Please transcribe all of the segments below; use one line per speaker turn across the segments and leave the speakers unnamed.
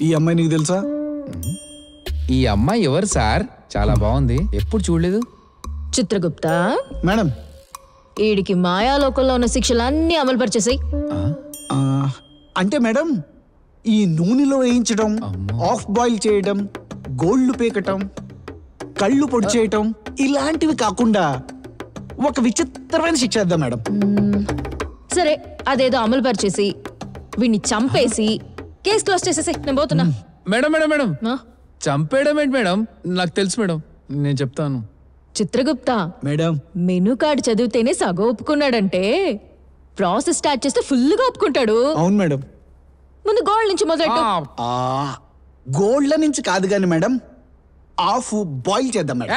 ఈ అమ్మాయి నీకు తెలుసా?
ఈ అమ్మాయి ఎవరు సార్? చాలా బాగుంది, ఎప్పుడు చూడలేదు.
చిత్రగుప్త
మేడం.
ఈడికి మాయాలోకంలో ఉన్న శిక్షలన్నీ అమలు పరిచేసాయి.
అంటే మేడం ఈ నూనెలో వేయించడం, ఆఫ్ బాయిల్ చేయడం, గోళ్లు పీకటం, కళ్ళు పొడి చేయటం ఇలాంటివి కాకుండా ఒక విచిత్రమైన శిక్ష ఇద్దాం మేడం.
సరే అదేదో అమలు పరిచేసి వీడిని చంపేసి కేసు క్లోజ్ చేసేసి నేను పోతున్నా.
మేడం మేడం మేడం చంపేయడం ఏంటి మేడం? నాకు తెలుసు మేడం, నేను చెప్తాను.
చిత్రగుప్త
మేడం
మెనూ కార్డు చదివితేనే సగం ఒప్పుకున్నాడంటే ప్రాసెస్ స్టార్ట్ చేస్తే ఫుల్ గా ఒప్పుకుంటాడు.
అవును మేడం.
ముందు గోల్డ్ నుంచి మొదలెట్టు.
గోల్డ్ల నుంచి కాదు కానీ మేడం హాఫ్ బాయిల్ చేద్దాం మేడం.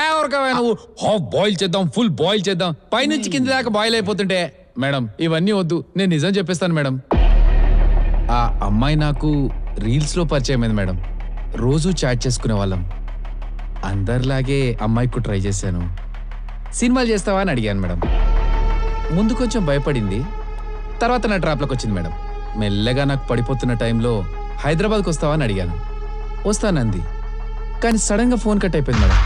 నువ్వు హాఫ్ బాయిల్ చేద్దాం, ఫుల్ బాయిల్ చేద్దాం, పైనుంచి కింద దాకా బాయిల్ అయిపోతుంటే. మేడం ఇవన్నీ వద్దు, నేను నిజం చెప్పేస్తాను మేడం. ఆ అమ్మాయి నాకు రీల్స్ లో పరిచయం అయింది మేడం. రోజు చాట్ చేసుకునే వాళ్ళం. అందరిలాగే అమ్మాయికి ట్రై చేశాను. సినిమాలు చేస్తావా అని అడిగాను మేడం. ముందు కొంచెం భయపడింది, తర్వాత నా ట్రాప్లోకి వచ్చింది మేడం. మెల్లగా నాకు పడిపోతున్న టైంలో హైదరాబాద్కి వస్తావా అని అడిగాను. వస్తానంది, కానీ సడన్ గా ఫోన్ కట్ అయిపోయింది మేడం.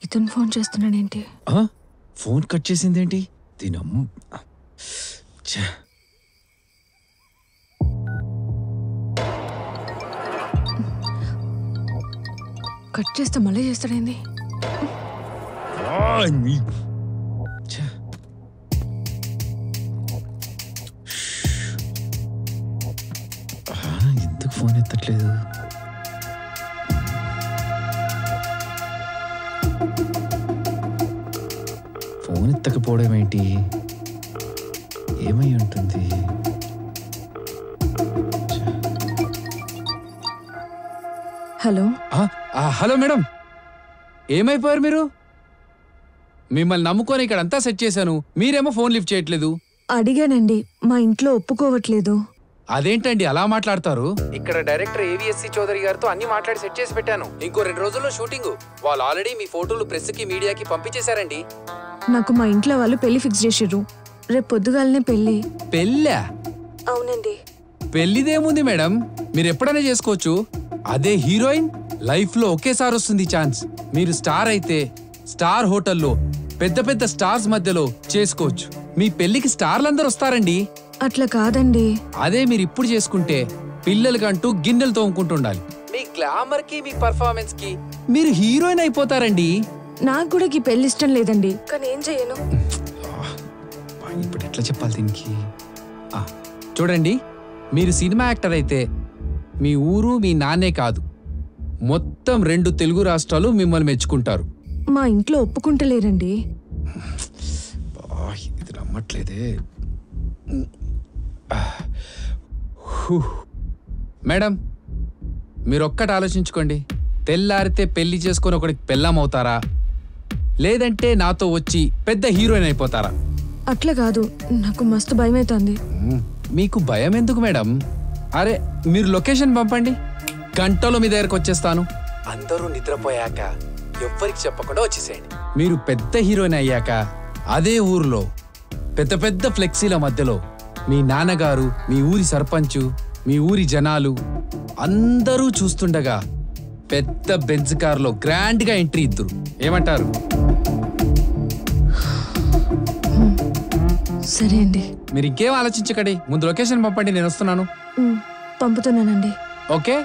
ఇతను ఫోన్ చేస్తున్నాడేంటి?
ఫోన్ కట్ చేసిందేంటి? దీనమ్మ
కట్ చేస్తే మళ్ళీ చేస్తాడేంది?
ఎందుకు ఫోన్ ఎత్తట్లేదు? ఫోన్ ఎత్తకపోవడం ఏంటి? ఏమై ఉంటుంది?
హలో
హలో మేడం, ఏమైపోయారు మీరు? మిమ్మల్ని నమ్ముకొని ఇక్కడ అంతా సెట్ చేశాను, మీరేమో ఫోన్ లిఫ్ట్ చేయట్లేదు.
అడిగానండి, మా ఇంట్లో ఒప్పుకోవట్లేదు.
అదేంటండి అలా మాట్లాడతారు? ఇక్కడ డైరెక్టర్ ఏవిఎస్సి చౌదరి గారితో అన్ని మాట్లాడి సెట్ చేసి పెట్టాను. ఇంకో 2 రోజుల్లో షూటింగ్. వాళ్ళు ఆల్రెడీ మీ ఫోటోలు ప్రెస్ కి మీడియాకి పంపించేశారండి.
నాకు మా ఇంట్లో వాళ్ళు పెళ్లి ఫిక్స్ చేసిర్రు. రేపు పొద్దుగాలనే పెళ్లి.
పెళ్ళా?
అవునండి.
పెళ్లిదేముంది మేడం, మీరు ఎప్పుడైనా చేసుకోవచ్చు. అదే హీరోయిన్ లైఫ్ లో ఒకేసారి వస్తుంది ఛాన్స్. మీరు స్టార్ అయితే స్టార్ హోటల్లో పెద్ద పెద్ద స్టార్స్ మధ్యలో చేసుకోవచ్చు. మీ పెళ్లికి స్టార్లందరూ వస్తారండి.
అట్లా కాదండి.
అదే మీరు ఇప్పుడు చేసుకుంటే పిల్లలకంటూ గిన్నెలు తోముకుంటుండాలి. మీ గ్లామర్ కి మీ పర్ఫార్మెన్స్ కి మీరు హీరోయిన్ అయిపోతారండి.
నాకు కూడా ఈ పెళ్లి ఇష్టం లేదండి, కానీ ఏం చెయ్యను.
ఇప్పుడు ఎట్లా చెప్పాలి దీనికి? చూడండి, మీరు సినిమా యాక్టర్ అయితే మీ ఊరు మీ నాన్నే కాదు, మొత్తం 2 తెలుగు రాష్ట్రాలు మిమ్మల్ని మెచ్చుకుంటారు.
మా ఇంట్లో ఒప్పుకుంటలేరండి.
ఇది నమ్మట్లేదే. మేడం మీరొక్కటి ఆలోచించుకోండి. తెల్లారితే పెళ్లి చేసుకొని ఒకడికి పెళ్ళామవుతారా, లేదంటే నాతో వచ్చి పెద్ద హీరోయిన్ అయిపోతారా?
అట్లా కాదు, నాకు మస్తు భయం అవుతుంది.
మీకు భయం ఎందుకు మేడం? అరే మీరు లొకేషన్ పంపండి, గంటలో మీ దగ్గరకు వచ్చేస్తాను. అందరూ నిద్రపోయాక ఎవ్వరికి చెప్పకుండా వచ్చేసేయండి. మీరు పెద్ద హీరోయిన్ అయ్యాక అదే ఊర్లో పెద్ద పెద్ద ఫ్లెక్సీల మధ్యలో మీ నాన్నగారు, మీ ఊరి సర్పంచు, మీ ఊరి జనాలు అందరూ చూస్తుండగా పెద్ద బెంజ్ కార్లో గ్రాండ్ గా ఎంట్రీ ఇద్దురు. ఏమంటారు?
సరే అండి.
మీరు ఇంకేం ఆలోచించకండి, ముందు లొకేషన్ పంపండి, నేను వస్తున్నాను.
పంపుతున్నానండి.
ఓకే.